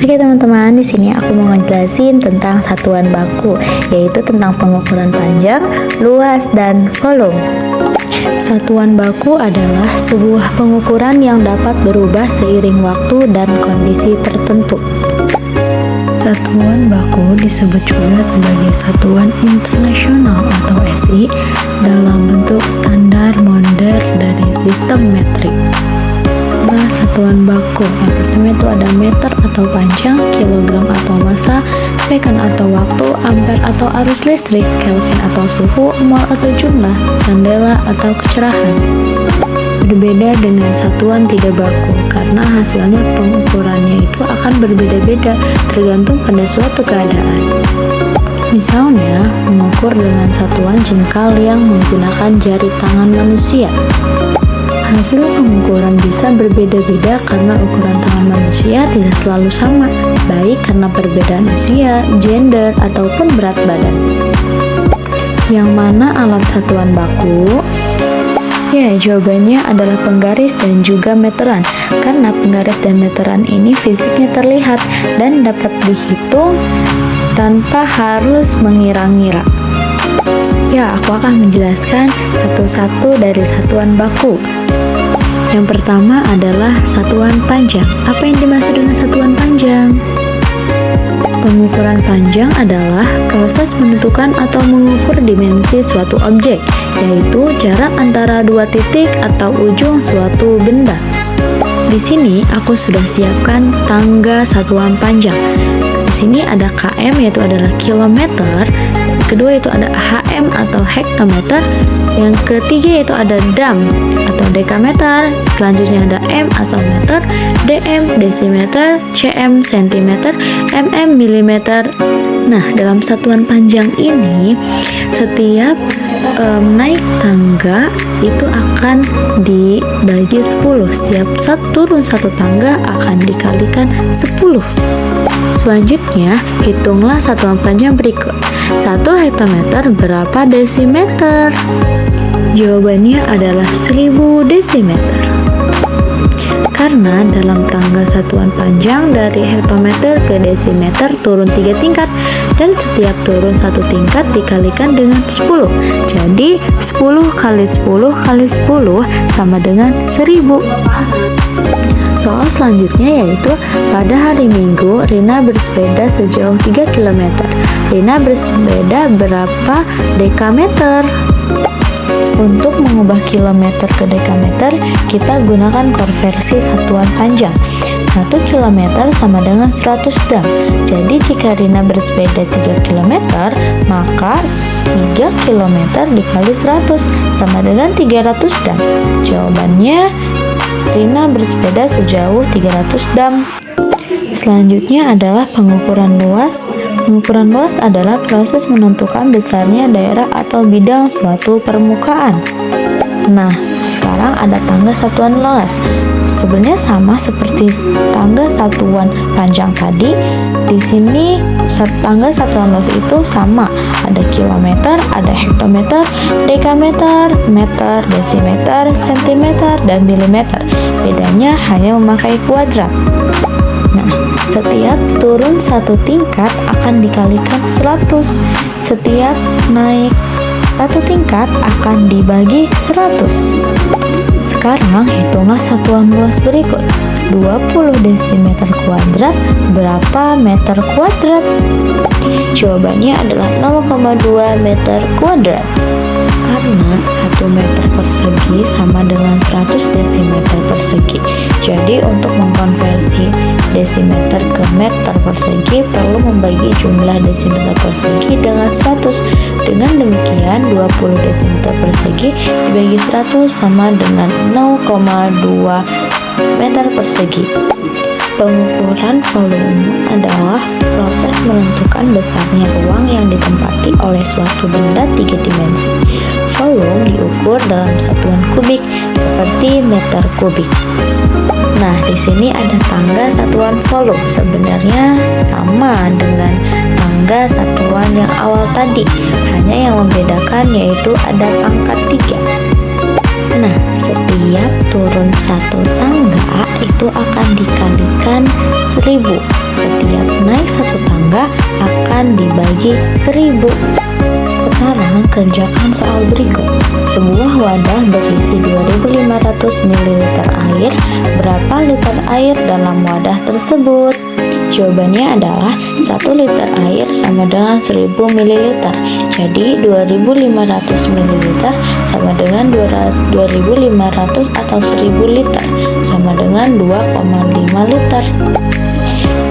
Oke teman-teman, di sini aku mau ngejelasin tentang satuan baku, yaitu tentang pengukuran panjang, luas, dan volume. Satuan baku adalah sebuah pengukuran yang dapat berubah seiring waktu dan kondisi tertentu. Satuan baku disebut juga sebagai satuan internasional atau SI dalam bentuk standar modern dari sistem metrik. Nah, satuan baku yang pertama itu ada meter atau panjang, kilogram atau massa, second atau waktu, ampere atau arus listrik, kelvin atau suhu, mol atau jumlah, candela atau kecerahan. Berbeda dengan satuan tidak baku karena hasilnya pengukurannya itu akan berbeda-beda tergantung pada suatu keadaan. Misalnya, mengukur dengan satuan jengkal yang menggunakan jari tangan manusia. Hasil pengukuran bisa berbeda-beda karena ukuran tangan manusia tidak selalu sama, baik karena perbedaan usia, gender, ataupun berat badan. Yang mana alat satuan baku? Ya, jawabannya adalah penggaris dan juga meteran. Karena penggaris dan meteran ini fisiknya terlihat dan dapat dihitung tanpa harus mengira-ngira. Ya, aku akan menjelaskan satu-satu dari satuan baku. Yang pertama adalah satuan panjang. Apa yang dimaksud dengan satuan panjang? Pengukuran panjang adalah proses menentukan atau mengukur dimensi suatu objek, yaitu jarak antara dua titik atau ujung suatu benda. Di sini aku sudah siapkan tangga satuan panjang. Di sini ada km, yaitu adalah kilometer. Kedua itu ada hm atau hektometer. Yang ketiga yaitu ada dam atau dekameter. Selanjutnya ada m atau meter, dm desimeter, cm sentimeter, mm milimeter. Nah, dalam satuan panjang ini setiap naik tangga itu akan dibagi 10. Setiap turun satu tangga akan dikalikan 10. Selanjutnya, hitunglah satuan panjang berikut. 1 hektometer berapa desimeter? Jawabannya adalah 1000 desimeter. Karena dalam tangga satuan panjang dari hektometer ke desimeter turun 3 tingkat dan setiap turun 1 tingkat dikalikan dengan 10. Jadi 10 kali 10 kali 10 sama dengan 1000. Soal selanjutnya yaitu pada hari Minggu Rina bersepeda sejauh 3 km. Rina bersepeda berapa dekameter? Untuk mengubah kilometer ke dekameter, kita gunakan konversi satuan panjang. 1 km sama dengan 100 dam. Jadi jika Rina bersepeda 3 km, maka 3 km dikali 100 sama dengan 300 dam. Jawabannya Rina bersepeda sejauh 300 dam. Selanjutnya adalah pengukuran luas. Pengukuran luas adalah proses menentukan besarnya daerah atau bidang suatu permukaan. Nah, sekarang ada tangga satuan luas. Sebenarnya sama seperti tangga satuan panjang tadi. Di sini tangga satuan luas itu sama. Ada kilometer, ada hektometer, dekameter, meter, desimeter, sentimeter, dan milimeter. Bedanya hanya memakai kuadrat. Nah, setiap turun 1 tingkat akan dikalikan 100. Setiap naik 1 tingkat akan dibagi 100. Sekarang hitunglah satuan luas berikut. 20 desimeter kuadrat berapa meter kuadrat? Jawabannya adalah 0,2 meter kuadrat. Karena 1 meter persegi sama dengan 100 desimeter persegi. Jadi untuk mengkonversi desimeter ke meter persegi perlu membagi jumlah desimeter persegi dengan 100. Dengan demikian 20 desimeter persegi dibagi 100 sama dengan 0,2 meter persegi. Pengukuran volume adalah proses menentukan besarnya ruang yang ditempati oleh suatu benda 3 dimensi. Volume diukur dalam satuan kubik seperti meter kubik. Nah, di sini ada tangga satuan volume. Sebenarnya sama dengan tangga satuan yang awal tadi, hanya yang membedakan yaitu ada pangkat 3. Nah, Setiap turun satu tangga itu akan dikalikan 1000. Setiap naik satu tangga akan dibagi 1000. Sekarang kerjakan soal berikut. Sebuah wadah berisi 2500 ml air. Berapa liter air dalam wadah tersebut? Jawabannya adalah 1 liter air sama dengan 1000 ml. Jadi 2500 ml sama dengan 2500 atau 1000 liter sama dengan 2,5 liter.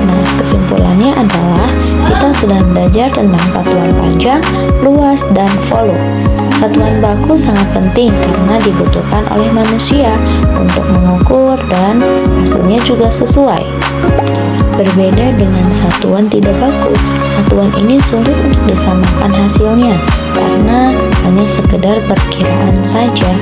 Nah, kesimpulannya adalah kita sudah belajar tentang satuan panjang, luas, dan volume. Satuan baku sangat penting karena dibutuhkan oleh manusia untuk mengukur dan hasilnya juga sesuai. Berbeda dengan satuan tidak baku, satuan ini sulit untuk disamakan hasilnya karena hanya sekedar perkiraan saja.